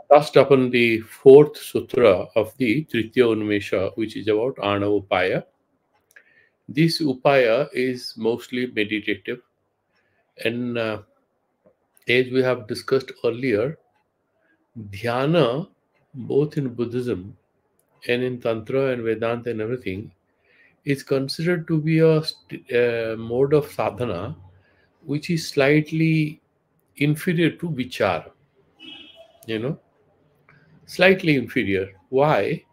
touched upon the fourth sutra of the Tritya Unmesha, which is about Anava Upaya. This Upaya is mostly meditative, and as we have discussed earlier, dhyana, both in Buddhism and in Tantra and Vedanta and everything, is considered to be a mode of sadhana which is slightly inferior to vichara, you know, slightly inferior. Why?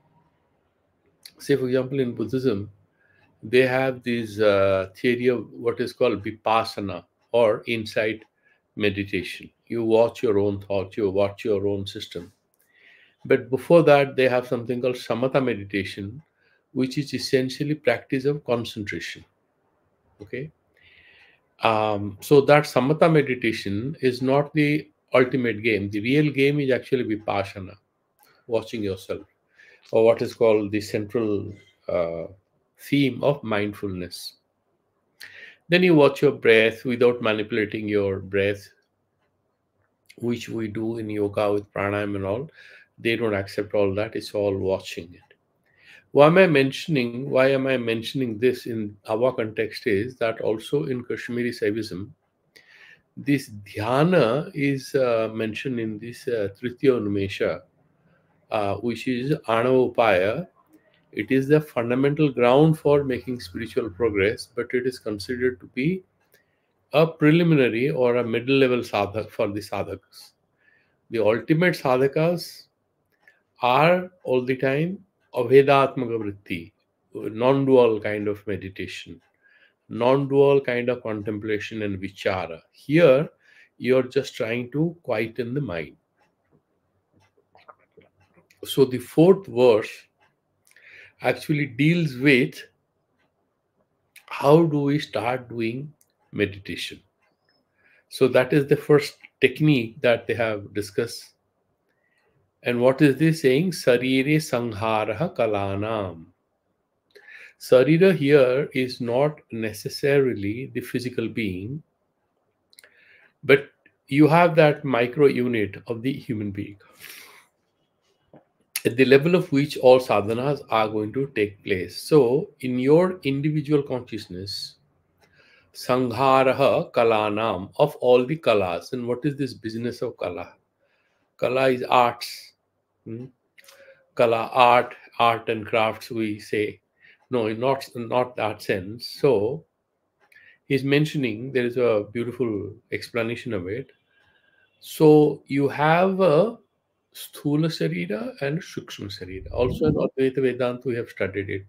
Say, for example, in Buddhism, they have this theory of what is called vipassana or insight meditation. You watch your own thoughts, you watch your own system. But before that, they have something called samatha meditation, which is essentially practice of concentration. Okay. So that samatha meditation is not the ultimate game. The real game is actually vipassana, watching yourself, or what is called the central uh, theme of mindfulness. Then you watch your breath without manipulating your breath, which we do in yoga with pranayama and all. They don't accept all that. It's all watching it. Why am I mentioning this in our context is that also in Kashmiri Saivism, this dhyana is mentioned in this Tritya Unmesha, which is Anava Upaya. It is the fundamental ground for making spiritual progress, but it is considered to be a preliminary or a middle level sadhak for the sadhakas. The ultimate sadhakas are all the time Avedatmaka vritti, non dual kind of meditation, non dual kind of contemplation and vichara. Here, you're just trying to quieten the mind. So, the fourth verse actually deals with how do we start doing meditation. So, that is the first technique that they have discussed. And what is this saying? Sarire sangharaha kalanam. Sarira here is not necessarily the physical being, but you have that micro unit of the human being at the level of which all sadhanas are going to take place. So, in your individual consciousness, sangharaha kalanam, of all the kalas. And what is this business of kala? Kala is arts. Hmm? Kala, art and crafts, we say. No, not that sense. So, he's mentioning there is a beautiful explanation of it. So you have a sthula sharira and shukshma sharira. Also in Advaita Vedanta we have studied it.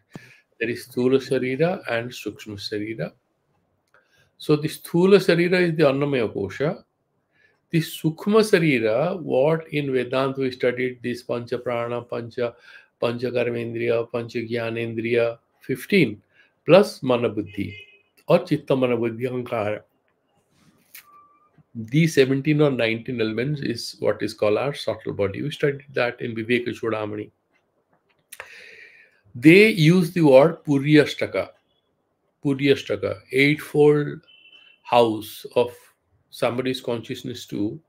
There is sthula sharira and shukshma sharira. So the sthula sharira is the annamaya kosha. The sukshma sharira, what in Vedanta we studied, this pancha prana, pancha karmendriya, pancha jnanendriya, 15 plus mana buddhi or chitta mana buddhi ahankara. These 17 or 19 elements is what is called our subtle body. We studied that in Viveka Chudamani. They use the word Puryashtaka, eightfold house of somebody's consciousness to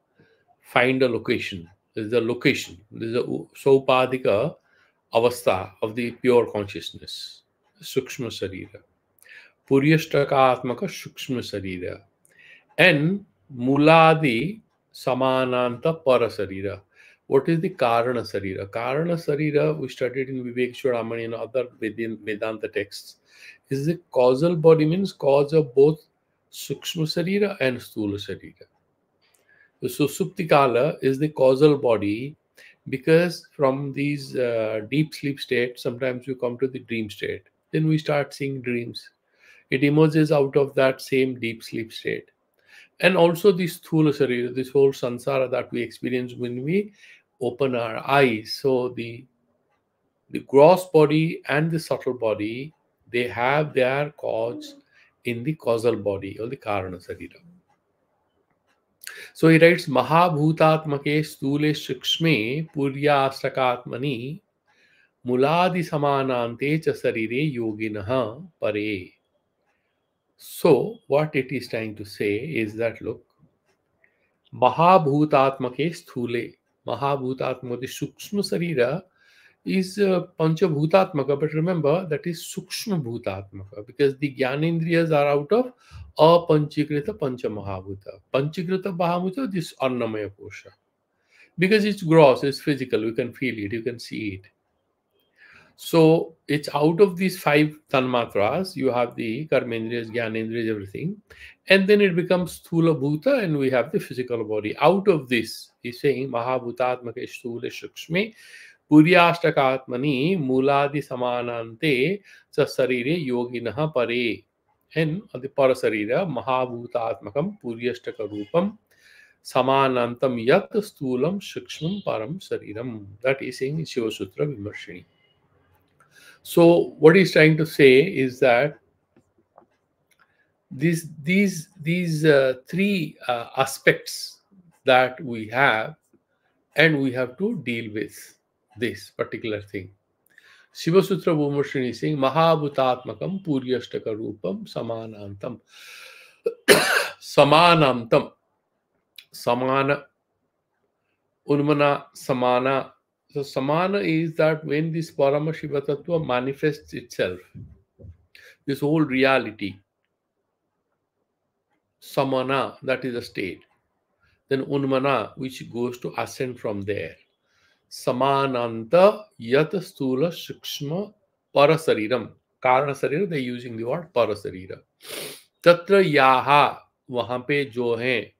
find a location. This is the location. This is a Sopadika avastha of the pure consciousness, Sukshma Sarira. Puryashtaka Atmaka Sukshma Sarira. And Muladi Samananta Parasarira. What is the Karana Sarira? Karana Sarira, we studied in Vivek Chudamani and other Vedanta texts, is the causal body, means cause of both Sukshma Sarira and Sthula Sarira. The Susuptikala is the causal body because from these deep sleep states, sometimes we come to the dream state. Then we start seeing dreams. It emerges out of that same deep sleep state. And also this sthula sarira, this whole sansara that we experience when we open our eyes. So the gross body and the subtle body, they have their cause in the causal body or the karana sarira. So he writes Mahabhutatmake sthule shikshme puryastakatmani muladi samanante cha sarire yoginaha pare. So what it is trying to say is that look, Mahabhutatmake sthule. Mahabhutatmaka, the Sukshma Sarira is Panchabhutatmaka, but remember that is Sukshma Bhutatmaka because the Gyanendriyas are out of Apanchikrita Pancha Mahabhuta. Panchikrita Mahabhuta, this Annamaya Kosha. Because it's gross, it's physical, you can feel it, you can see it. So it's out of these 5 tanmatras, you have the karmendriyas, gyanendriyas, everything, and then it becomes sthula bhuta, and we have the physical body. Out of this, he's saying mahabhutatmake sthula shukshme puryashtakatmani muladi samanante sa sarire yoginah pare. And the parasarira mahabhutatmakam puryashtaka rupam samanantam yat sthulam shukshmam param sariram. That is saying in Shiva Sutra Vimarshini. So what he's trying to say is that these 3 aspects that we have, and we have to deal with this particular thing. Shiva Sutra Vimarshini is saying Mahabhutatmakam Puryashtaka Rupam Samanantam. Samanantam. Samana. Unmana Samana. So samana is that when this Parama Shiva Tattva manifests itself, this whole reality, samana, that is a state. Then unmana, which goes to ascend from there. Samananta yat stula shukshma parasariram. Karana sarira, they're using the word parasarira. Tatra yaha, wahan pe jo hai.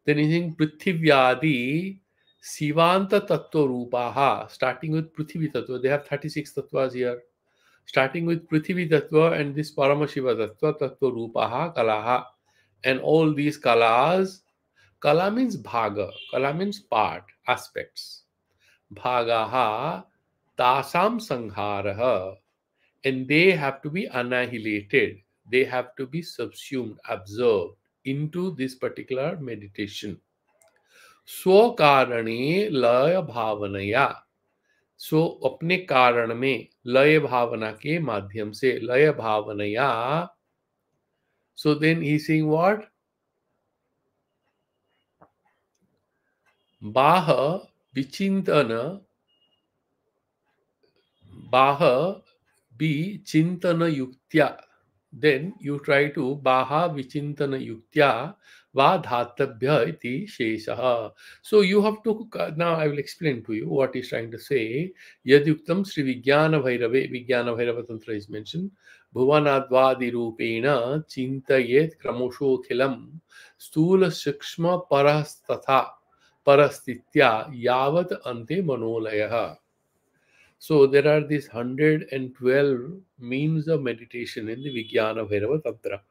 Then he's saying prithiviyadi Sivanta Tattva Rupaha, starting with Prithvi Tattva. They have 36 tattvas here. Starting with Prithvi Tattva and this Paramashiva Tattva, Tattva Rupaha, Kalaha. And all these Kalas, Kala means Bhaga, Kala means part, aspects. Bhagaha, Tasam Sangharaha. And they have to be annihilated. They have to be subsumed, absorbed into this particular meditation. स्वकारणे लय भावनया. सो अपने कारण में लय भावना के माध्यम से लय भावनया. So then he's saying what? Baha vichintana. Baha vichintana yuktya. Then you try to Baha vichintana yuktya va dhatabhya iti sheshaha. So you have to, now I will explain to you what he's trying to say. Yadyuktam Sri Vijnana Bhairave, Vijnana Bhairava Tantra is mentioned. Bhuvanadvadi rupena chintayet kramosho khilam stula shikshma parastatha parastitya yavat ante manolayaha. So there are these 112 means of meditation in the Vijnana Bhairava Tantra.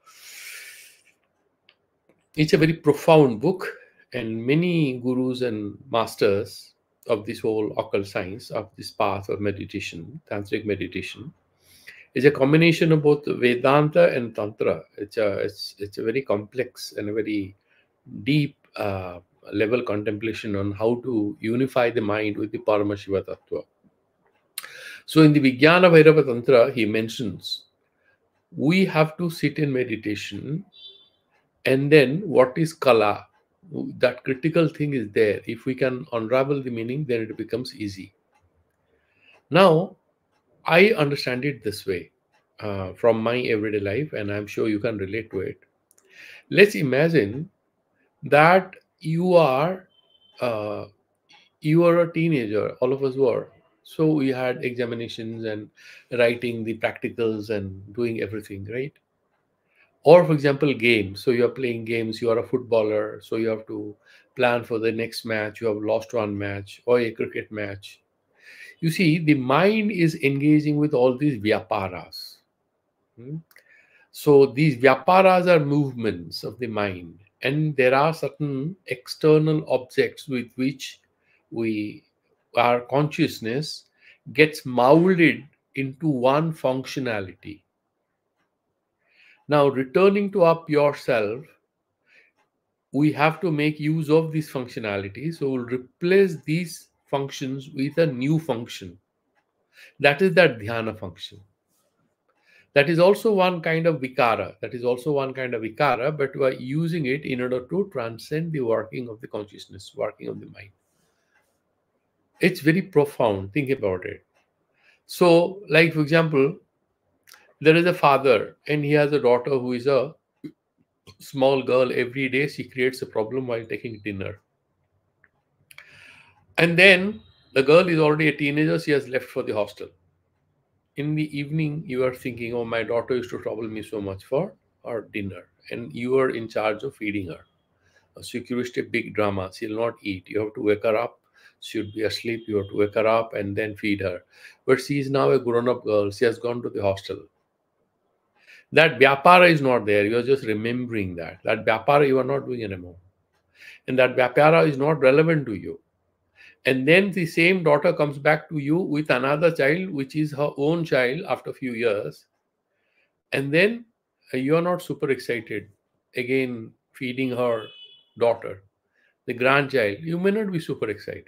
It's a very profound book, and many gurus and masters of this whole occult science, of this path of meditation, tantric meditation, is a combination of both Vedanta and Tantra. It's a very complex and a very deep level contemplation on how to unify the mind with the Paramashiva Tattva. So in the Vijnana Bhairava Tantra, he mentions we have to sit in meditation, and then what is Kala? That critical thing is there. If we can unravel the meaning, then it becomes easy. Now, I understand it this way from my everyday life, and I'm sure you can relate to it. Let's imagine that you are a teenager. All of us were. So we had examinations and writing the practicals and doing everything, right? Or, for example, games. So you're playing games, you are a footballer, so you have to plan for the next match. You have lost one match or a cricket match. You see, the mind is engaging with all these vyaparas. So these vyaparas are movements of the mind, and there are certain external objects with which our consciousness gets molded into one functionality. Now, returning to our pure self, we have to make use of this functionality. So we'll replace these functions with a new function. That is that dhyana function. That is also one kind of vikara. But we are using it in order to transcend the working of the consciousness, working of the mind. It's very profound. Think about it. So, like for example, there is a father and he has a daughter who is a small girl. Every day she creates a problem while taking dinner. And then the girl is already a teenager, she has left for the hostel. In the evening, you are thinking, oh, my daughter used to trouble me so much for our dinner. And you are in charge of feeding her. So you create a big drama. She'll not eat. You have to wake her up. She'll be asleep. You have to wake her up and then feed her. But she is now a grown up girl. She has gone to the hostel. That vyapara is not there. You are just remembering that. That vyapara you are not doing anymore. And that vyapara is not relevant to you. And then the same daughter comes back to you with another child, which is her own child after a few years. And then you are not super excited. Again, feeding her daughter, the grandchild, you may not be super excited.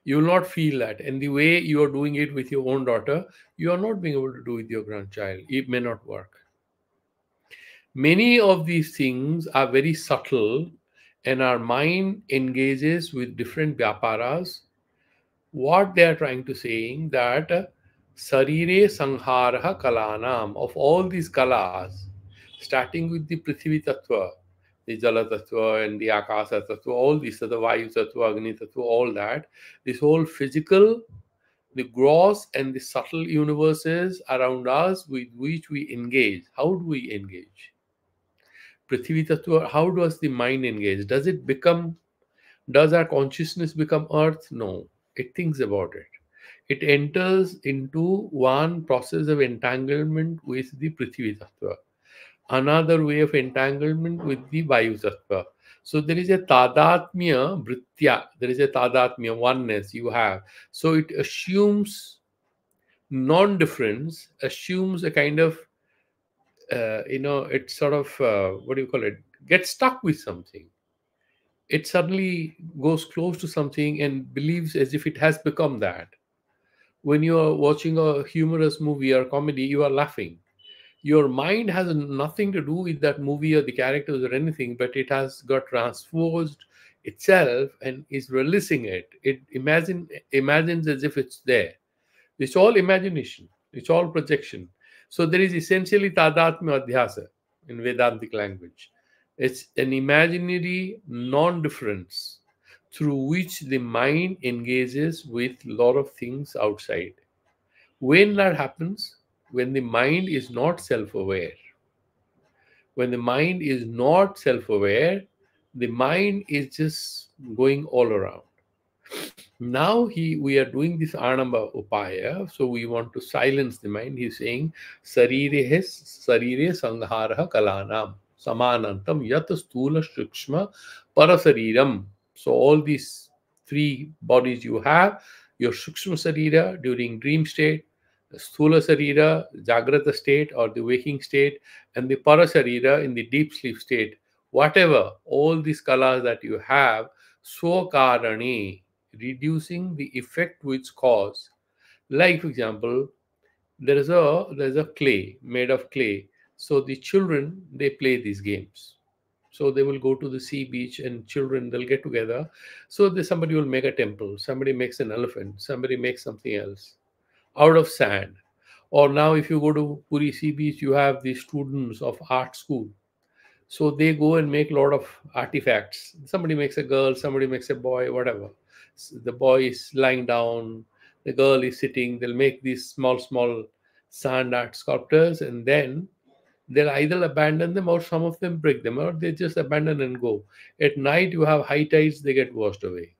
You will not feel that. And the way you are doing it with your own daughter, you are not being able to do with your grandchild. It may not work. Many of these things are very subtle, and our mind engages with different vyaparas. What they are trying to saying that sarire sangharaha kalanam, of all these kalas, starting with the Prithvi Tattva, the Jala Tattva and the Akasa Tattva, all these, the Vayu Tattva, Agni Tattva, all that, this whole physical, the gross and the subtle universes around us with which we engage. How do we engage? Prithvi Tattva, how does the mind engage? Does our consciousness become earth? No. It thinks about it. It enters into one process of entanglement with the Prithvi Tattva, another way of entanglement with the Vayu Tattva. So there is a tadatmya britya, there is a tadatmya oneness you have. So it assumes non-difference, assumes a kind of, it's sort of, what do you call it, gets stuck with something. It suddenly goes close to something and believes as if it has become that. When you are watching a humorous movie or comedy, you are laughing. Your mind has nothing to do with that movie or the characters or anything, but it has got transposed itself and is releasing it. It imagines as if it's there. It's all imagination. It's all projection. So there is essentially tadatmya adhyasa in Vedantic language. It's an imaginary non-difference through which the mind engages with a lot of things outside. When that happens, when the mind is not self-aware, when the mind is not self-aware, the mind is just going all around. Now we are doing this Anamba Upaya, so we want to silence the mind. He's saying sarire sangharaha kalanam samanantam yat stula shukshma parasariram. So all these three bodies you have, your shukshma sarira during dream state, the sthula sarira, jagrata state or the waking state, and the parasarira in the deep sleep state. Whatever, all these kalas that you have, swakarani, reducing the effect which cause. Like for example, there's a clay made of clay. So the children they play these games. So they will go to the sea beach and children they'll get together. So somebody will make a temple, somebody makes an elephant, somebody makes something else out of sand. Or now if you go to Puri Sea Beach, you have the students of art school. So they go and make a lot of artifacts. Somebody makes a girl, somebody makes a boy, whatever. The boy is lying down, the girl is sitting. They'll make these small sand art sculptures, and then they'll either abandon them or some of them break them, or they just abandon and go. At night, you have high tides, they get washed away.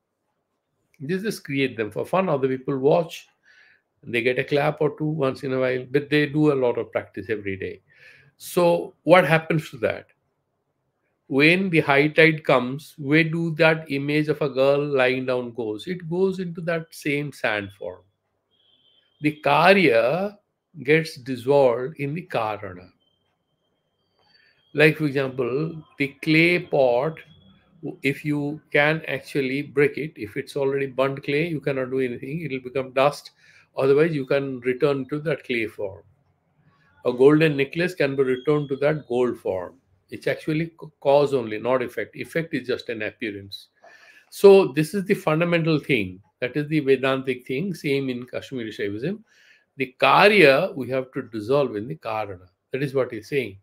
They just create them for fun. Other people watch, they get a clap or two once in a while, but they do a lot of practice every day. So, what happens to that? When the high tide comes, where do that image of a girl lying down goes? It goes into that same sand form. The karya gets dissolved in the karana. Like, for example, the clay pot, if you can actually break it, if it's already burnt clay, you cannot do anything, it will become dust. Otherwise, you can return to that clay form. A golden necklace can be returned to that gold form. It's actually cause only, not effect. Effect is just an appearance. So this is the fundamental thing That is the Vedantic thing, same in Kashmiri Shaivism. The Karya we have to dissolve in the Karana. That is what he's saying.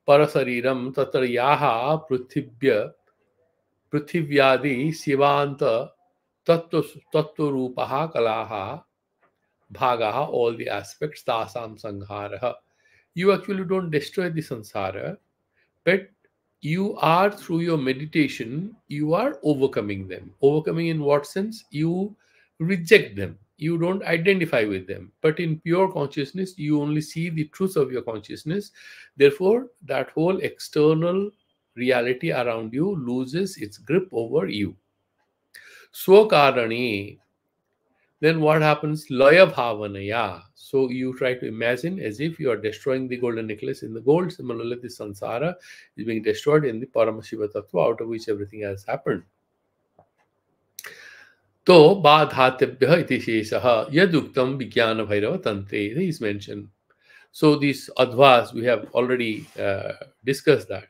Parasariram tatra yaha pruthivyadi sivanta tattva rupaha kalaha bhagaha, all the aspects, tasam sangharaha. You actually don't destroy the samsara, but you are, through your meditation, you are overcoming them. Overcoming in what sense? You reject them, you don't identify with them, but in pure consciousness you only see the truth of your consciousness. Therefore that whole external reality around you loses its grip over you. Swakarani, then what happens? Laya bhavanaya. So you try to imagine as if you are destroying the golden necklace in the gold. Similarly, the samsara is being destroyed in the Paramashiva Tattva, out of which everything has happened. To badhatebhya iti sheshaha yaduktam vijnana bhairava tantre is mentioned. So these advas, we have already discussed that.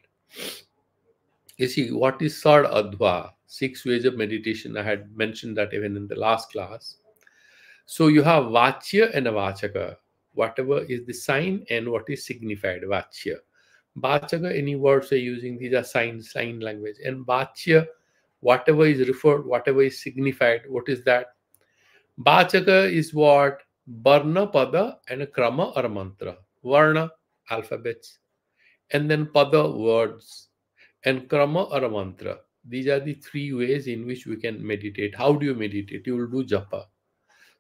You see, what is third adva? 6 ways of meditation. I had mentioned that even in the last class. So you have vachya and avachaka. Whatever is the sign and what is signified, vachya. Vachaka, any words are using, these are sign language. And vachya, whatever is referred, whatever is signified, what is that? Vachaka is what? Varna, pada, and a krama or mantra. Varna, alphabets. And then pada, words. And krama or mantra. These are the 3 ways in which we can meditate. How do you meditate? You will do japa.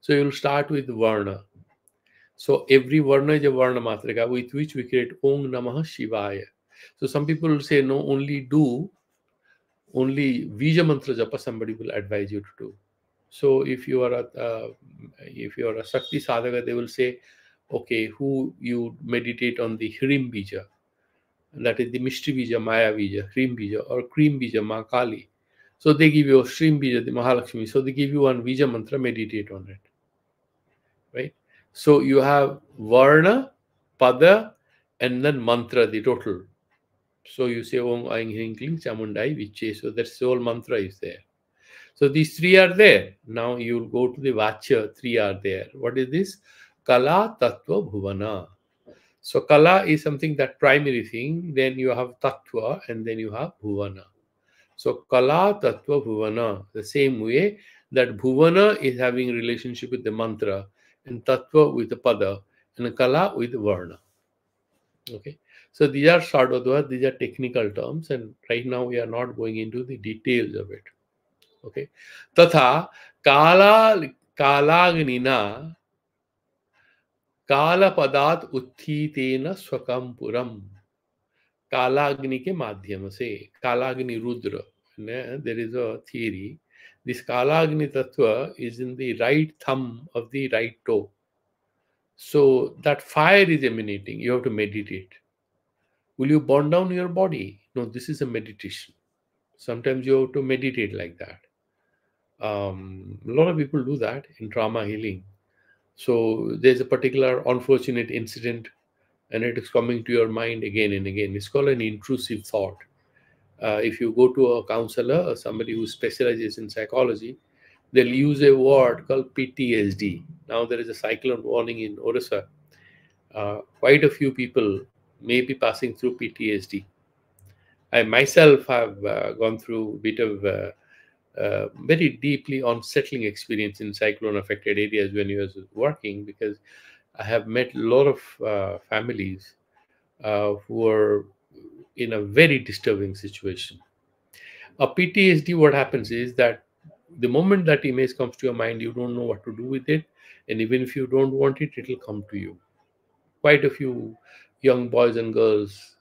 So you will start with Varna. So every Varna is a Varna Matrika with which we create Om Namah Shivaya. So some people will say, no, only Vija Mantra Japa somebody will advise you to do. So if you are a Shakti Sadhaka, they will say, okay, who you meditate on the Hrim Bija. That is the Mishti Bija, Maya Bija, Hrim Bija, or Cream Bija, Ma Kali. So they give you a Shrim Bija, the Mahalakshmi. So they give you one Vija Mantra, meditate on it. Right? So you have Varna, Pada, and then Mantra, the total. So you say Om Aing Hring Kling Chamundai Viche. So that's the whole mantra is there. So these 3 are there. Now you will go to the Vachya, 3 are there. What is this? Kala, Tattva, Bhuvana. So Kala is something, that primary thing. Then you have Tattva, and then you have Bhuvana. So Kala, Tattva, Bhuvana. The same way that Bhuvana is having relationship with the mantra, and Tattva with the Pada, and Kala with the Varna. Okay. So these are Shadvadva, these are technical terms, and right now we are not going into the details of it. Okay. Tatha Kalagnina Kalapadat Uthitena Swakamparam. Kalagni ke madhyam se, Kalagni Rudra. There is a theory. This Kalagni Tattva is in the right thumb of the right toe. So that fire is emanating. You have to meditate. Will you burn down your body? No, this is a meditation. Sometimes you have to meditate like that. A lot of people do that in trauma healing. So there's a particular unfortunate incident and it is coming to your mind again and again. It's called an intrusive thought. If you go to a counselor or somebody who specializes in psychology, they'll use a word called PTSD. Now there is a cyclone warning in Orissa. Quite a few people may be passing through PTSD. I myself have gone through a bit of very deeply unsettling experience in cyclone affected areas when I was working, because I have met a lot of families who are in a very disturbing situation. A PTSD, what happens is that the moment that image comes to your mind, you don't know what to do with it. And even if you don't want it, it will come to you. Quite a few young boys and girls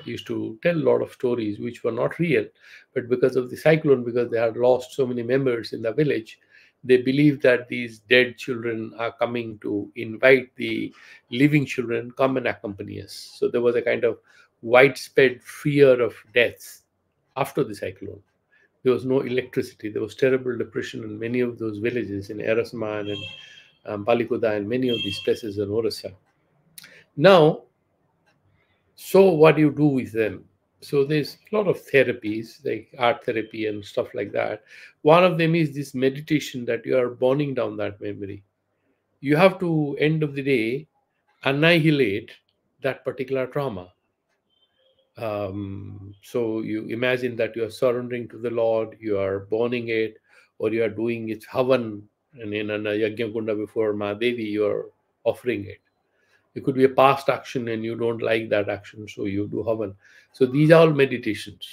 used to tell a lot of stories which were not real, but because of the cyclone, because they had lost so many members in the village, they believed that these dead children are coming to invite the living children, come and accompany us. So there was a kind of widespread fear of death after the cyclone. There was no electricity. There was terrible depression in many of those villages in Erasman and Palikuda and many of these places in Orissa. Now, so what do you do with them? So there's a lot of therapies like art therapy and stuff like that. One of them is this meditation that you are burning down that memory. You have to, end of the day, annihilate that particular trauma. So you imagine that you are surrendering to the Lord, you are burning it, or you are doing its havan, and in a yajna kunda before Mahadevi, you are offering it. It could be a past action and you don't like that action, so you do havan. So these are all meditations.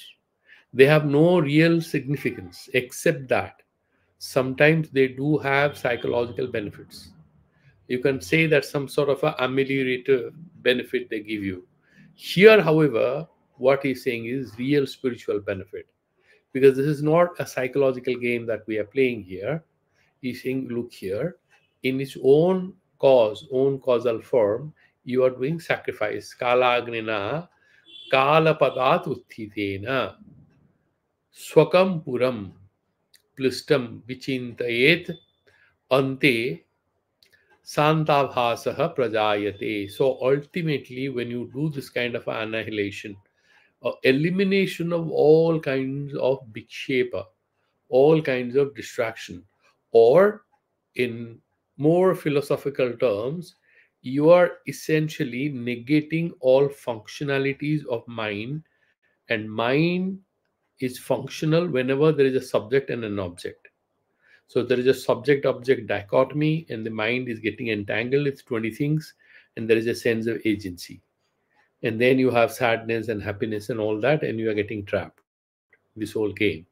They have no real significance except that sometimes they do have psychological benefits. You can say that some sort of a ameliorative benefit they give you. Here, however, what he's saying is real spiritual benefit, because this is not a psychological game that we are playing here. He's saying, look here, in its own cause, own causal form, you are doing sacrifice. Kalagnina kalapadat uthitena swakam puram plistam vichintayet ante Santavhasaha prajayate. So ultimately, when you do this kind of annihilation, elimination of all kinds of vikshepa, all kinds of distraction, or in more philosophical terms, you are essentially negating all functionalities of mind, and mind is functional whenever there is a subject and an object. So there is a subject object dichotomy, and the mind is getting entangled with 20 things, and there is a sense of agency. And then you have sadness and happiness and all that, and you are getting trapped. This whole game.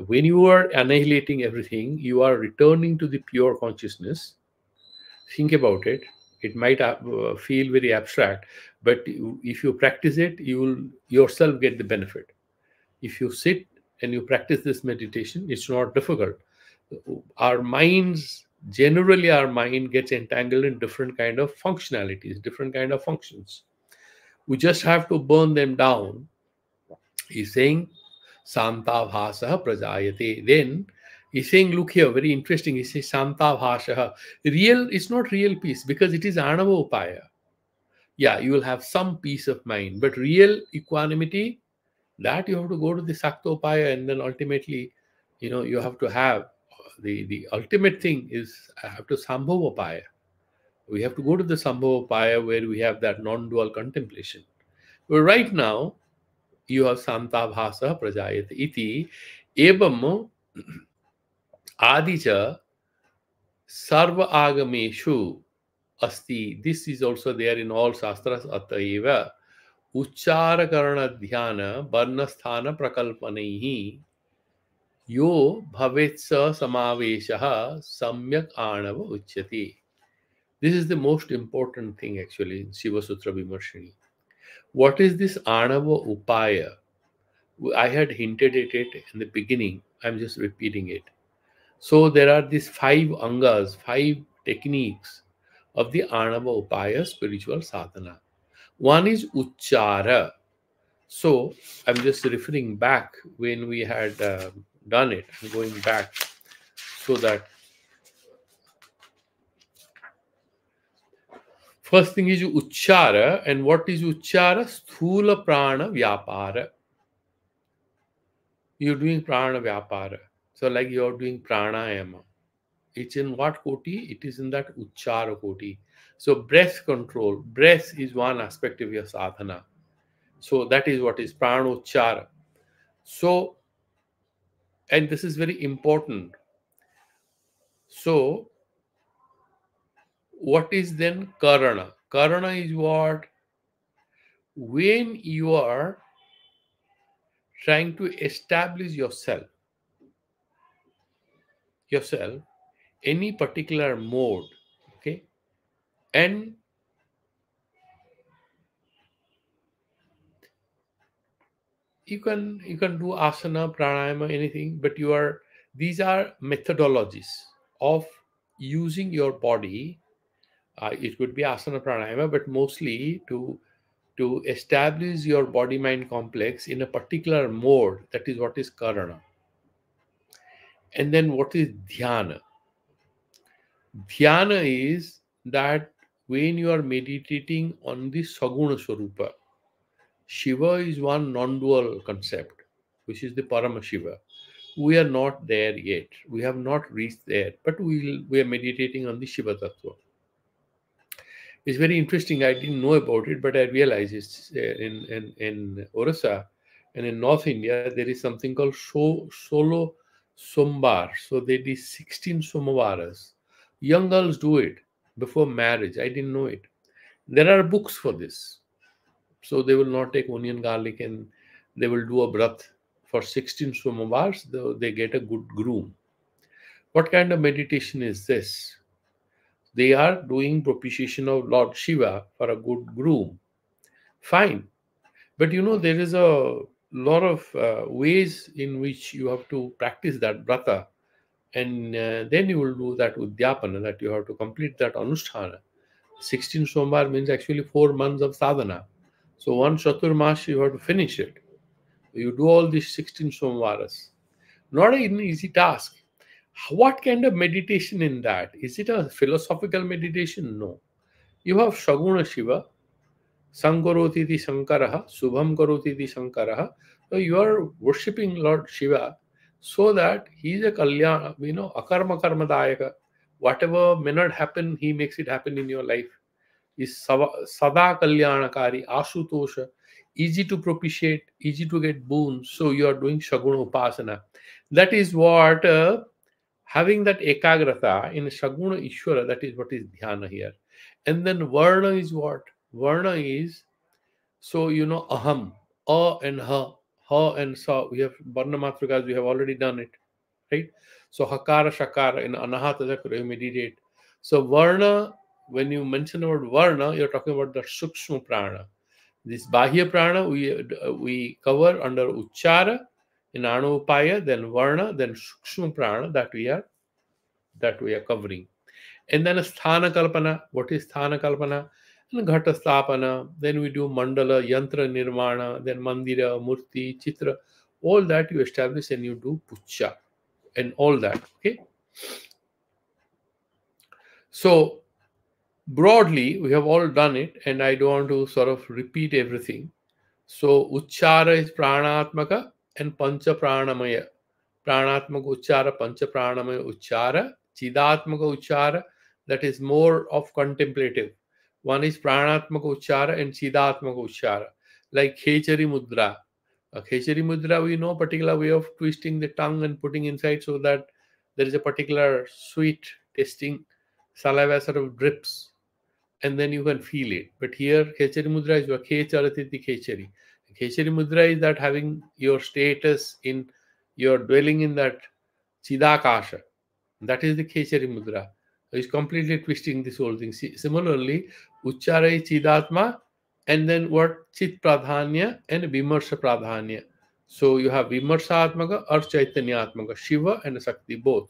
When you are annihilating everything, you are returning to the pure consciousness. Think about it. It might feel very abstract, but if you practice it, you will yourself get the benefit. If you sit and you practice this meditation, it's not difficult. Our minds, generally our mind gets entangled in different kind of functionalities, different kind of functions. We just have to burn them down. He's saying Santa Bhasah Prajayate. Then he's saying, look here, very interesting. He says Santa Bhasah. Real is not real peace because it is Anava Upaya. Yeah, you will have some peace of mind, but real equanimity, that you have to go to the Sakta Upaya, and then ultimately, you have to have the ultimate thing is I have to Sambhava Upaya. We have to go to the Sambhava Upaya where we have that non-dual contemplation. But right now, you have Santa Bhasa Prajayate iti evam adija sarva agameshu asti. This is also there in all shastras. Ataiva uchara karana dhyana varnasthana prakalpanaihi yo bhavetsa samaveshaha samyak anava uchyati. This is the most important thing actually in Shiva Sutra Vimarshini. What is this Anava Upaya? I had hinted at it in the beginning. I'm just repeating it. So there are these 5 angas, 5 techniques of the Anava Upaya spiritual sadhana. One is Uchara. So I'm just referring back when we had done it. I'm going back so that first thing is Uchara. And what is Uchara? Sthula Prana Vyapara. You're doing Prana Vyapara. So like you're doing Pranayama. It's in what koti? It is in that Uchara koti. So breath control. Breath is one aspect of your sadhana. So that is what is Prana Uchara. So, and this is very important. So, what is then Karana? Karana is what? When you are trying to establish yourself, any particular mode, okay, and you can do asana, pranayama, anything, but these are methodologies of using your body. It could be asana, pranayama, but mostly to establish your body mind complex in a particular mode. That is what is karana. And then what is dhyana? Dhyana is that when you are meditating on the saguna swarupa, Shiva is one non-dual concept, which is the Paramashiva. We are not there yet. We have not reached there, but we are meditating on the Shiva Tattva. It's very interesting. I didn't know about it, but I realized it's in Orissa and in North India there is something called solo sombar. So they do 16 somavaras. Young girls do it before marriage. I didn't know it. There are books for this. So they will not take onion, garlic, and they will do a broth for 16 somavars. They get a good groom. What kind of meditation is this? They are doing propitiation of Lord Shiva for a good groom. Fine. But there is a lot of ways in which you have to practice that brata. And then you will do that udyapana, that you have to complete that anusthana. 16 sombar means actually 4 months of sadhana. So one Chaturmash, you have to finish it. You do all these 16 somvaras. Not an easy task. What kind of meditation in that? Is it a philosophical meditation? No. You have Shaguna Shiva, Sankaroti iti Sankaraha, Subham Karoti iti Sankaraha. So you are worshipping Lord Shiva so that he is a Kalyana, Akarma Karma Dayaka. Whatever may not happen, he makes it happen in your life. Is Sada Kalyanakari, Ashutosha, easy to propitiate, easy to get boons. So you are doing Shaguna Upasana. That is what having that ekagrata in Shaguna Ishwara, that is what is dhyana here. And then Varna is what? Varna is, so Aham, A and Ha and Sa. We have Varna Matrikas, we have already done it, right? So Hakara, Shakara, in Anahata Chakra, you meditate. So Varna, when you mention the word Varna, you're talking about the Sukshma Prana. This Bahya Prana we cover under Uchara in Anupaya, then Varna, then Sukshma Prana that we are covering. And then Sthana Kalpana. What is Sthana Kalpana? And Ghata Sthapana. Then we do Mandala, Yantra Nirmana, then Mandira, Murti, Chitra. All that you establish and you do Pucha and all that. Okay. So broadly, we have all done it, and I don't want to sort of repeat everything. So Uchara is Pranatmaka and Pancha Pranamaya. Pranatmaka Uchara, Pancha Pranamaya Uchara, Chidatmaka Uchara, that is more of contemplative. One is Pranatmaka Uchara and Chidatmaka Uchara, like Khechari Mudra. Khechari Mudra, we know particular way of twisting the tongue and putting inside so that there is a particular sweet tasting saliva sort of drips and then you can feel it. But here, Khechari Mudra is Khecharatiti Khechari. Khechari Mudra is that having your status in your dwelling in that Chidakasha. That is the Khechari Mudra. It's completely twisting this whole thing. Similarly, Uchara is Chidatma, and then what? Chit Pradhanya and Vimarsha Pradhanya. So you have Vimarshatmaka or Chaitanyatmaka, Shiva and Sakti both.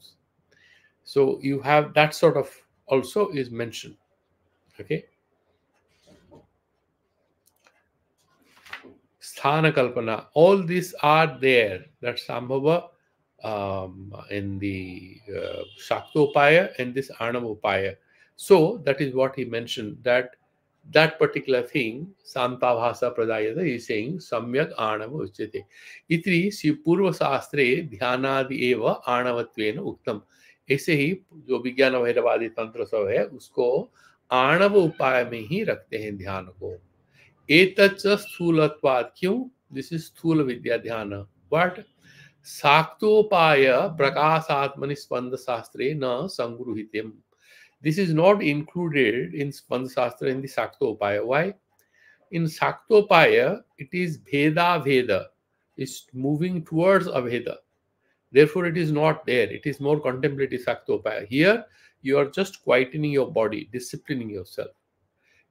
So you have that sort of also is mentioned. Okay. Sthana Kalpana, all these are there. That's Sambhava in the Shaktopaya and this Anavopaya. So that is what he mentioned, that particular thing, Santavhasa Pradayata, is saying Samyak Anava Uchyate. Itri Shiv Purva Sastre Dhyanadi Eva Anavatvena Uktam. ऐसे ही जो विज्ञान भैरवादी तंत्र सब है उसको आणव उपाय में ही रखते हैं ध्यान को. एतच्च स्थूलत्वात्. क्यों? दिस इज स्थूल विद्या ध्यान. बट शाक्तोपाय प्रकाशात्मनि स्पंद शास्त्रे न संगृहीतम. This is not included in Spanda Shastra in the Shaktopaya. Why? In Shaktopaya, it is Veda Veda. It's moving towards Aveda. Therefore, it is not there. It is more contemplative Shaktopaya. Here, you are just quietening your body, disciplining yourself.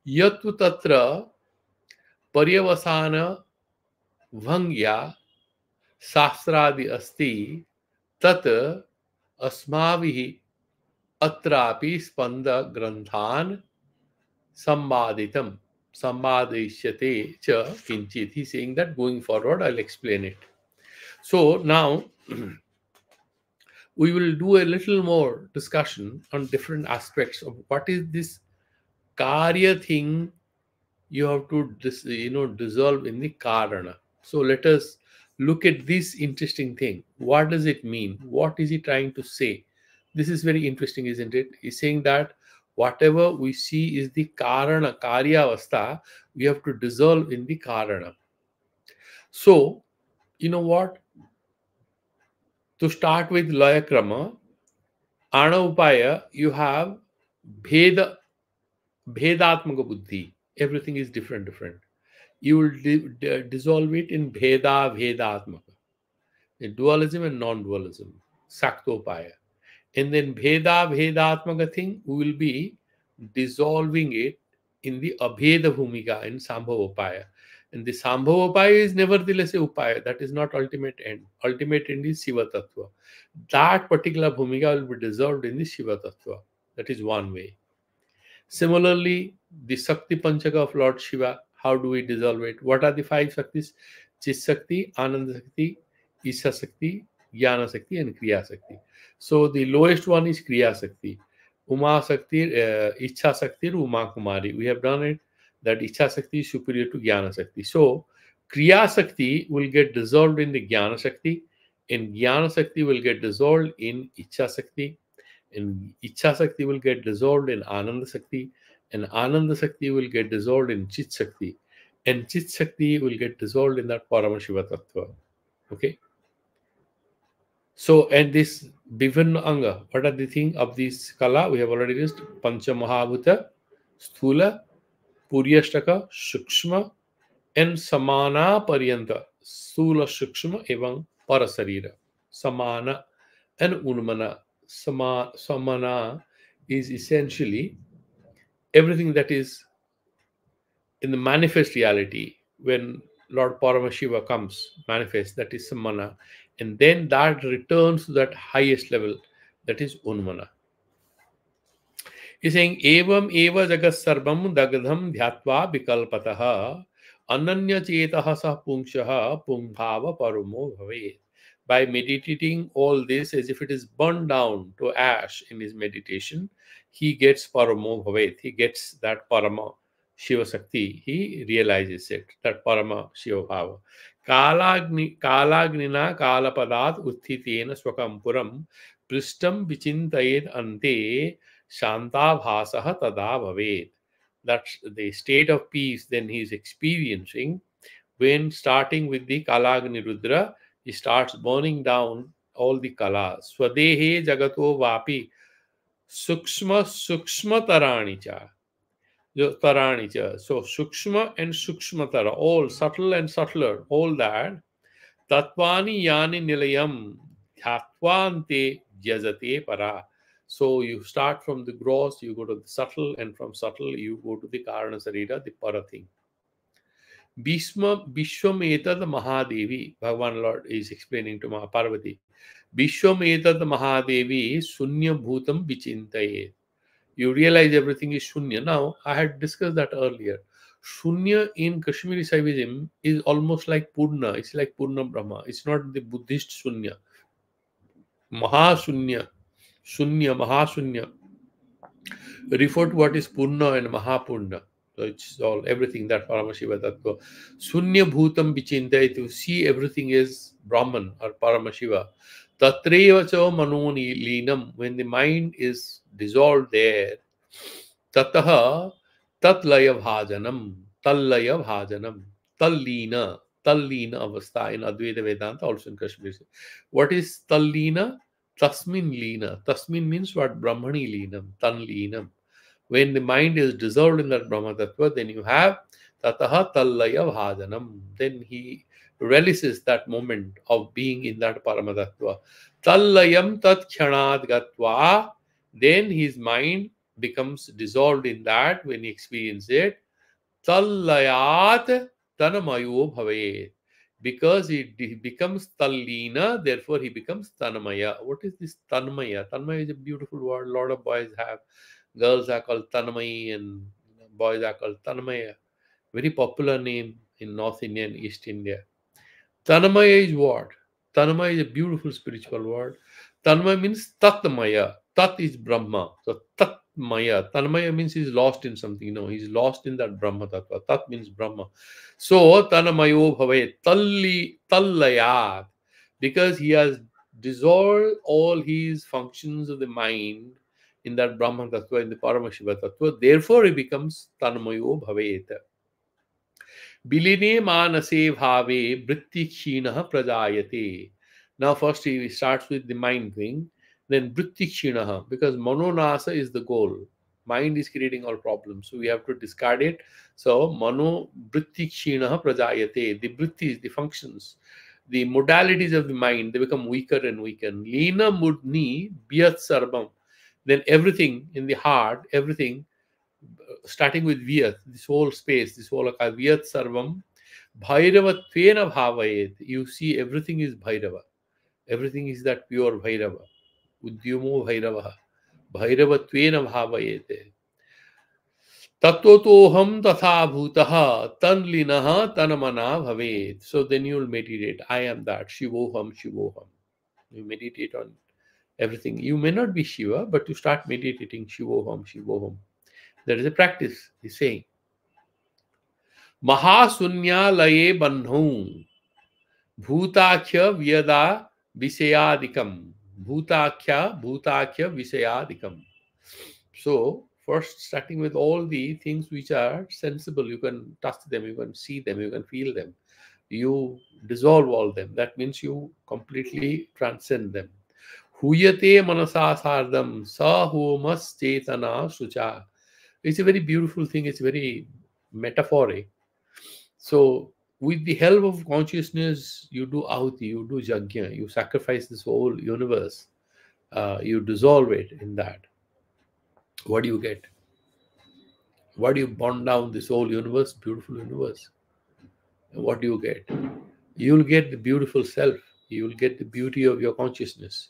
Yattu tatra paryavasana bhangya शास्त्रादि अस्ति तत् अस्माभिः अत्रापि स्पंद ग्रंथान संवादितम संवादयिष्यते च किंचित. He saying that going forward I'll explain it. So now we will do a little more discussion on different aspects of what is this karya thing you have to dissolve in the karana. So let us look at this interesting thing. What does it mean? What is he trying to say? This is very interesting, isn't it? He's saying that whatever we see is the karana, karya avastha, we have to dissolve in the karana. So, you know what? To start with laya krama, Anavupaya, you have Bheda, Bhedatmaka Buddhi. Everything is different. You will dissolve it in Bheda, Bhedatmaka. In dualism and non-dualism. Saktopaya. And then Bheda, Bhedatmaka thing, we will be dissolving it in the Abheda Bhumika, in Sambhavopaya. And the Sambhavopaya is nevertheless a Upaya. That is not ultimate end. Ultimate end is Shiva Tattva. That particular Bhumika will be dissolved in the Shiva Tattva. That is one way. Similarly, the Sakti Panchaka of Lord Shiva, how do we dissolve it? What are the five Shaktis? Chit Shakti, Ananda Shakti, Isha Shakti, Jnana Shakti, and Kriya Shakti. So the lowest one is Kriya Shakti. Uma Shakti, Icha Shakti, Uma Kumari. We have done it that Icha Shakti is superior to Jnana Shakti. So Kriya Shakti will get dissolved in the Jnana Shakti, and Jnana Shakti will get dissolved in Icha Shakti, and Icha Shakti will get dissolved in Ananda Shakti, and Ananda Shakti will get dissolved in Chit Shakti, and Chit Shakti will get dissolved in that Paramashiva Tattva. Okay. So, and this Bhivanna Anga, what are the things of this Kala? We have already listed Pancha Mahabhuta, Sthula, Puryashtaka, Shukshma, and Samana Paryanta, Sthula Shukshma, Evam Parasarira. Samana and Unmana. Samana is essentially everything that is in the manifest reality. When Lord Paramashiva comes, manifest, that is Samana. And then that returns to that highest level, that is Unmana. He's saying, Evam eva jagat sarvam dagdham dhyatva vikalpataha ananya chetaha sah pungshaha pungbhava parumo bhavet. By meditating all this as if it is burned down to ash in his meditation, he gets paramo bhavet. He gets that parama Shiva Shakti. He realizes it, that parama Shiva bhava. Kalagnina kalapadat utthitena swakam puram pristam vichintayet ante shanta bhasaha tada bhavet. That's the state of peace then he is experiencing when, starting with the Kalagni Rudra, he starts burning down all the kalas. Swadehe jagato vapi sukshma sukshma taranicha. Taranicha. So sukshma and sukshmatara, all subtle and subtler, all that. Tatvani yani nilayam dhyattvante jazate para. So you start from the gross, you go to the subtle, and from subtle you go to the karana sarira, the para thing. Vishwametad Mahadevi, Bhagavan Lord is explaining to Mahaparvati. Vishwametad Mahadevi Sunya Bhutam Vichintaye. You realize everything is Shunya. Now, I had discussed that earlier. Shunya in Kashmiri Saivism is almost like Purna. It's like Purna Brahma. It's not the Buddhist Shunya. Mahashunya. Shunya, Mahashunya. Refer to what is Purna and Mahapurna. So it's all everything that Paramashiva Tattva. Sunya Bhutam Vichintay, to see everything is Brahman or Paramashiva. Tatreva cha manoni linam, when the mind is dissolved there. Tataha tatlaya bhajanam, tallaya bhajanam, tallina, tallina avastha in Advaita Vedanta, also in Kashmir. What is tallina? Tasmin lina. Tasmin means what? Brahmani linam, tan linam. When the mind is dissolved in that Brahma Tattva, then you have Tataha Tallaya Bhajanam. Then he relishes that moment of being in that Parama Tattva. Tallayam Tat Khanad Gatva. Then his mind becomes dissolved in that when he experiences it. Tallayat Tanamayo Bhave. Because he becomes Tallina, therefore he becomes Tanamaya. What is this Tanmaya? Tanmaya is a beautiful word. A lot of boys have. Girls are called Tanmay and boys are called Tanmaya. Very popular name in North India and East India. Tanmaya is what? Tanmaya is a beautiful spiritual word. Tanmaya means Tatmaya. Tat is Brahma. So Tat Maya. Tanmaya means he's lost in something. No, he's lost in that Brahma Tattva. Tat means Brahma. So Tanmayo Bhave Tallayat. Because he has dissolved all his functions of the mind in that Brahma Tattva, in the Paramashiva Tattva, therefore he becomes Tanmayo Bhavet. Biline manase bhave vritti kshinaha prajayate. Now, first he starts with the mind thing, then vritti kshinaha, because manonasa is the goal. Mind is creating all problems, so we have to discard it. So, mano vritti kshinaha prajayate. The vrittis, the functions, the modalities of the mind, they become weaker and weaker. Lina mudni biyat sarvam. Then everything in the heart, everything starting with Vyat, this whole space, this whole Vyat Sarvam, Bhairavatvena Bhavayet. You see, everything is Bhairava. Everything is that pure Bhairava. Udyumo Bhairavaha. Bhairavatvena Bhavayete. Tattotoham tatha bhutaha tanlinaha tanamana bhavet. So then you will meditate. I am that. Shivoham, Shivoham. You meditate on everything. You may not be Shiva, but you start meditating Shivoham, Shivoham. That is a practice, he's saying. महाशून्यालये बन्धौ भूताख्य व्यदा विषयादिकम भूताख्य विषयादिकम. So first starting with all the things which are sensible, you can touch them, you can see them, you can feel them, you dissolve all them. That means you completely transcend them. Huyate manasa sardam sa homas chetana sucha. It's a very beautiful thing, it's very metaphoric. So, with the help of consciousness, you do ahuti, you do yajna, you sacrifice this whole universe, you dissolve it in that. What do you get? What do you bond down this whole universe, beautiful universe? And what do you get? You'll get the beautiful self, you will get the beauty of your consciousness.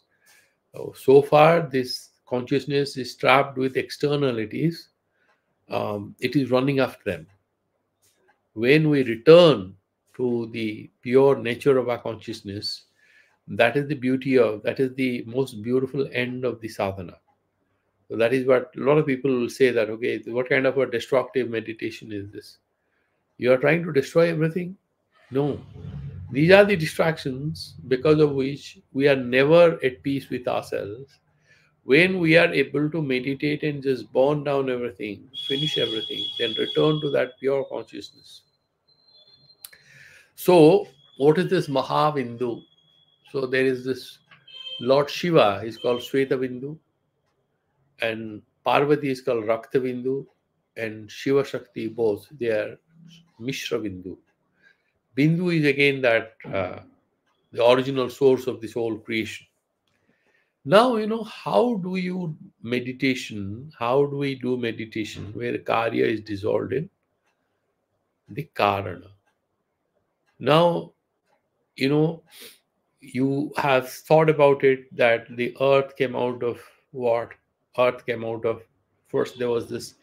So far, this consciousness is trapped with externalities, it is running after them. When we return to the pure nature of our consciousness, that is the beauty of, that is the most beautiful end of the sadhana. So that is what a lot of people will say, that, okay, what kind of a destructive meditation is this? You are trying to destroy everything? No. These are the distractions because of which we are never at peace with ourselves. When we are able to meditate and just burn down everything, finish everything, then return to that pure consciousness. So, what is this Mahavindu? So, there is this Lord Shiva, is called Swetavindu, and Parvati is called Raktavindu, and Shiva Shakti both, they are Mishra Vindu. Bindu is again that the original source of this whole creation. Now, how do you meditation? How do we do meditation where Karya is dissolved in the Karana? Now, you have thought about it, that the earth came out of what? Earth came out of, first there was this,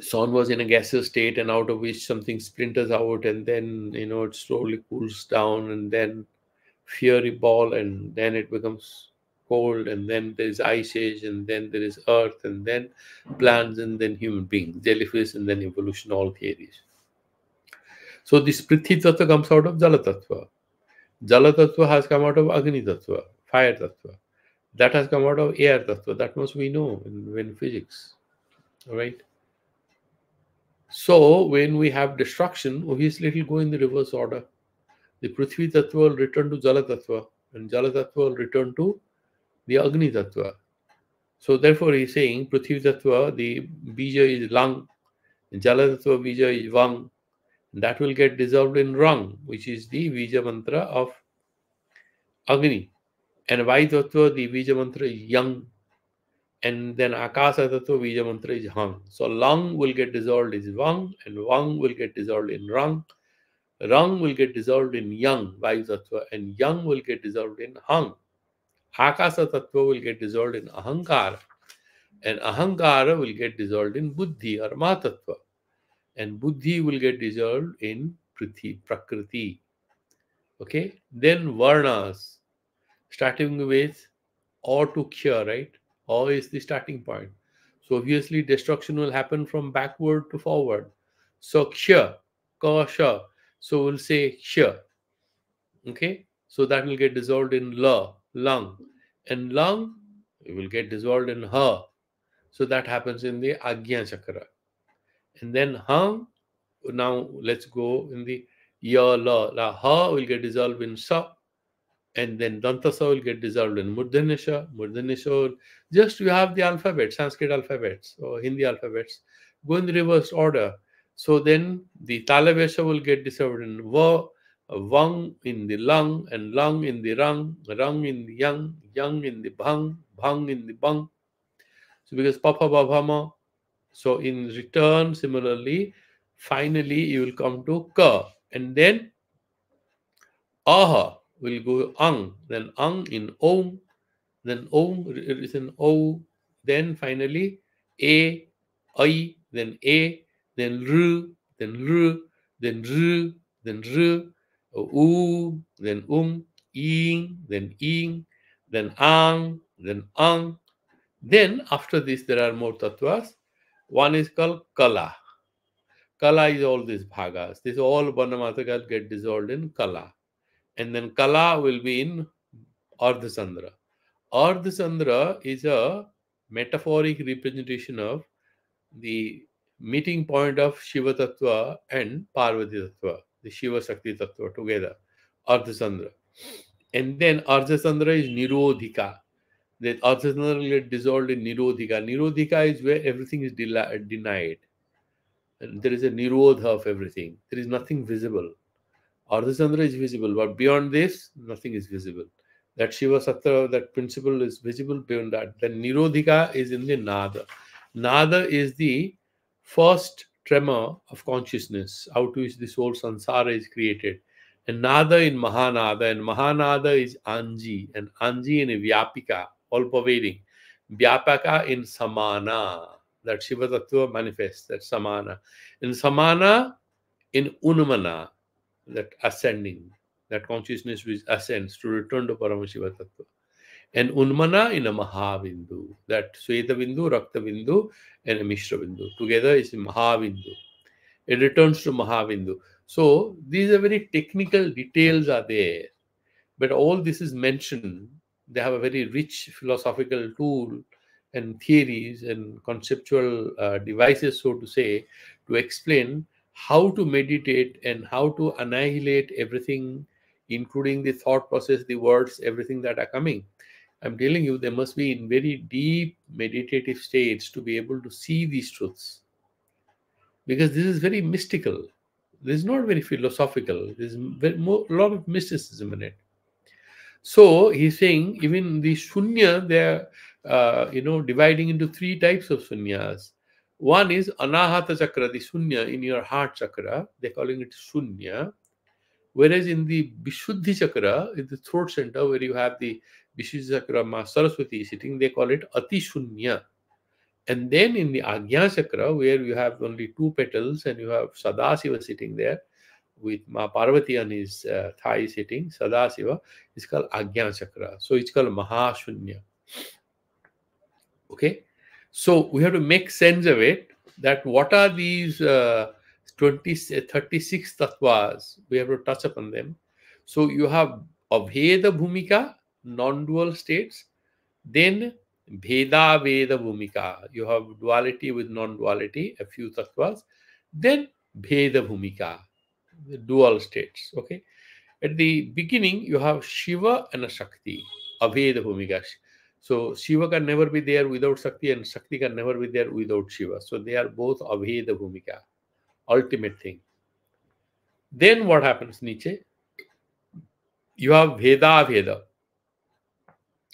sun was in a gaseous state, and out of which something splinters out, and then it slowly cools down, and then fiery ball, and then it becomes cold, and then there is ice age, and then there is earth, and then plants, and then human beings, jellyfish, and then evolution, all theories. So this Prithvi Tattva comes out of Jala Tattva. Jala Tattva has come out of Agni Tattva, fire Tattva. That has come out of air Tattva. That much we know in physics. All right. So when we have destruction, obviously it will go in the reverse order. The Prithvi Tattva will return to Jala Tattva, and Jala Tattva will return to the Agni Tattva. So therefore he is saying Prithvi Tattva, the Bija is Lang, Jala Tattva Bija is Vang. That will get dissolved in Rang, which is the Bija mantra of Agni. And Vayu Tattva, the Bija mantra is Yang. And then Akasa Tattva, Bija mantra is Hang. So Lang will get dissolved in Vang, and Vang will get dissolved in Rang. Rang will get dissolved in Yang, Vayu Tattva, and Yang will get dissolved in Hang. Akasa Tattva will get dissolved in Ahankara, and Ahankara will get dissolved in Buddhi or Matattva, and Buddhi will get dissolved in Prakriti. Okay, then Varnas, starting with or to Kya, right? Ha is the starting point. So obviously destruction will happen from backward to forward. So ksha, ka, sha. So we'll say ksha. Okay. So that will get dissolved in la, lung. And lung will get dissolved in ha. So that happens in the Agnya Chakra. And then hang, now let's go in the ya, la. La, ha will get dissolved in sa. And then Dantasa will get dissolved in Murdhanisha. Murdhanisha, just you have the alphabet, Sanskrit alphabets or Hindi alphabets, go in the reversed order. So then the Talavesha will get dissolved in Va, Vang in the lung, and lung in the rung, rung in the young in the bhang in the bang. So because Papa Babhama, so in return, similarly, finally you will come to Ka, and then Aha will go then Ang in Om, then Om is an O, then finally A, I, then A, then R, then R, then R, then R, U, then Ing, then Ing, then Ang, then Ang. Then after this there are more tattvas. One is called Kala. Kala is all these bhagas. This all Varnamatakas get dissolved in Kala. And then Kala will be in Ardhasandra. Ardhasandra is a metaphoric representation of the meeting point of Shiva Tattva and Parvati Tattva, the Shiva Shakti Tattva together, Ardhasandra. And then Ardhasandra is Nirodhika. The Ardhasandra will get dissolved in Nirodhika. Nirodhika is where everything is denied. And there is a Nirodha of everything. There is nothing visible. Ardhasandra is visible, but beyond this, nothing is visible. That Shiva Sattva, that principle is visible beyond that. Then Nirodhika is in the Nada. Nada is the first tremor of consciousness, out of which this whole samsara is created. And Nada in Mahanada, and Mahanada is Anji, and Anji in Vyapika, all pervading. Vyapaka in Samana, that Shiva Tattva manifests, that Samana. In Samana, in Unmana, that ascending, that consciousness which ascends to return to Paramashiva Tattva. And Unmana in a Mahavindu, that Sweta Bindu, Rakta Bindu, and a Mishra Bindu. Together is Mahavindu. It returns to Mahavindu. So these are very technical details are there. But all this is mentioned. They have a very rich philosophical tool and theories and conceptual devices, so to say, to explain how to meditate and how to annihilate everything, including the thought process, the words, everything that are coming. I'm telling you, they must be in very deep meditative states to be able to see these truths. Because this is very mystical. This is not very philosophical. There's a lot of mysticism in it. So he's saying even the shunya, they're dividing into three types of shunyas. One is anahata chakra, the shunya in your heart chakra. They're calling it shunya. Whereas in the Vishuddhi chakra, in the throat center where you have the Vishuddhi chakra Ma Saraswati sitting, they call it ati shunya. And then in the Agnya chakra, where you have only two petals and you have Sadasiva sitting there, with Ma Parvati on his thigh sitting, Sadasiva, is called Agnya Chakra. So it's called Mahashunya. Okay? So we have to make sense of it, that what are these 36 tattvas? We have to touch upon them. So you have Abheda Bhumika, non-dual states. Then Bheda Veda Bhumika. You have duality with non-duality, a few tattvas. Then Bheda Bhumika, the dual states. Okay. At the beginning, you have Shiva and a Shakti, Abheda Bhumika. So Shiva can never be there without Shakti, and Shakti can never be there without Shiva. So they are both Abheda Bhumika, ultimate thing. Then what happens, Nietzsche? You have Veda Veda.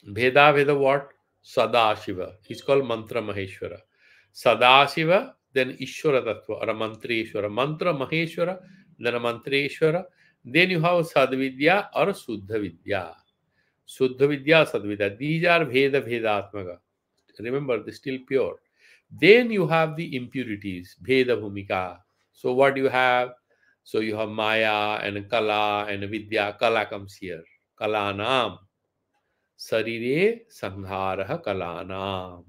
Veda Veda what? Sadashiva. He's called Mantra Maheshwara. Sadashiva, then Ishwara Tattva, or a Mantreshwara. Mantra Maheshwara, then a Mantreshwara. Then you have Sadvidya or Suddha Vidya. Suddha Vidya, Sadvidya. These are Veda Vedatmaka. Remember, they're still pure. Then you have the impurities, Veda Bhumika. So what do you have? So you have Maya and Kala and Vidya. Kala comes here. Kala Nam. Sarire Sangharaha Kalanam.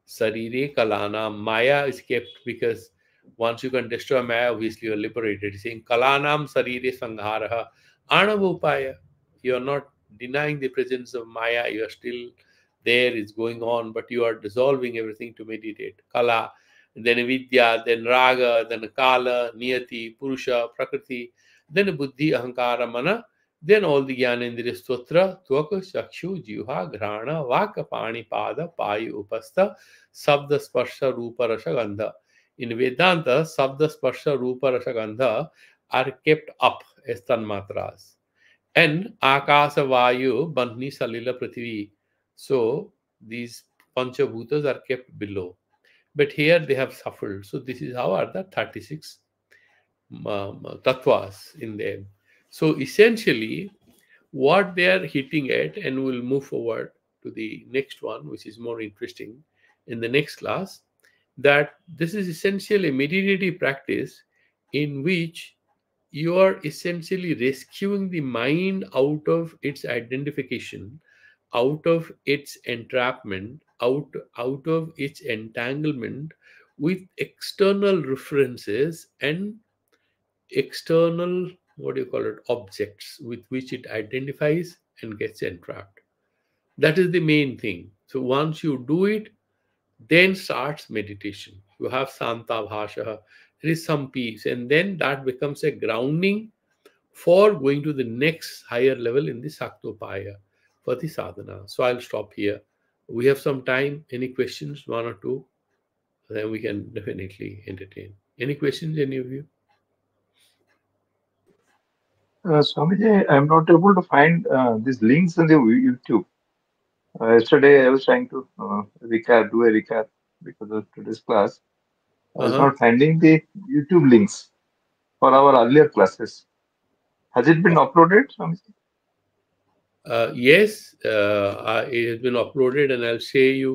Sarire Kalanam. Maya is kept because once you can destroy Maya, obviously you are liberated. He's saying Kalanam Sarire Sangharaha Anavupaya. You are not denying the presence of Maya, you are still there, it's going on, but you are dissolving everything to meditate. Kala, then Vidya, then Raga, then Kala, Niyati, Purusha, Prakriti, then Buddhi, Ahankara, Mana, then all the Gyanendriya Stotra, Tvaka, Chakshu, Jiva, Grana, Vaka, Pani, Pada, Payu, Upastha, Sabda, Sparsha, Rupa, Rasha, Gandha. In Vedanta, Sabda, Sparsha, Rupa, Rasha, Gandha are kept up as Tanmatras. And Akasa, Vayu, Bandhni, Salila, Prithvi. So these Panchabhutas are kept below. But here they have suffered. So this is how are the 36 tattvas in them. So essentially, what they are hitting at, and we'll move forward to the next one, which is more interesting in the next class, that this is essentially a meditative practice in which you are essentially rescuing the mind out of its identification, out of its entrapment, out of its entanglement with external references and external, what do you call it, objects with which it identifies and gets entrapped. That is the main thing. So once you do it, then starts meditation. You have Santa Bhasha, there is some peace, and then that becomes a grounding for going to the next higher level in the Saktopaya for the sadhana. So I'll stop here. We have some time. Any questions, one or two? Then we can definitely entertain. Any questions, any of you? Swamiji, I'm not able to find these links in the YouTube. Yesterday, I was trying to do a recap because of today's class. I was Uh-huh. not finding the YouTube links for our earlier classes. Has it been uploaded, Swamiji? Yes, it has been uploaded, and I'll share you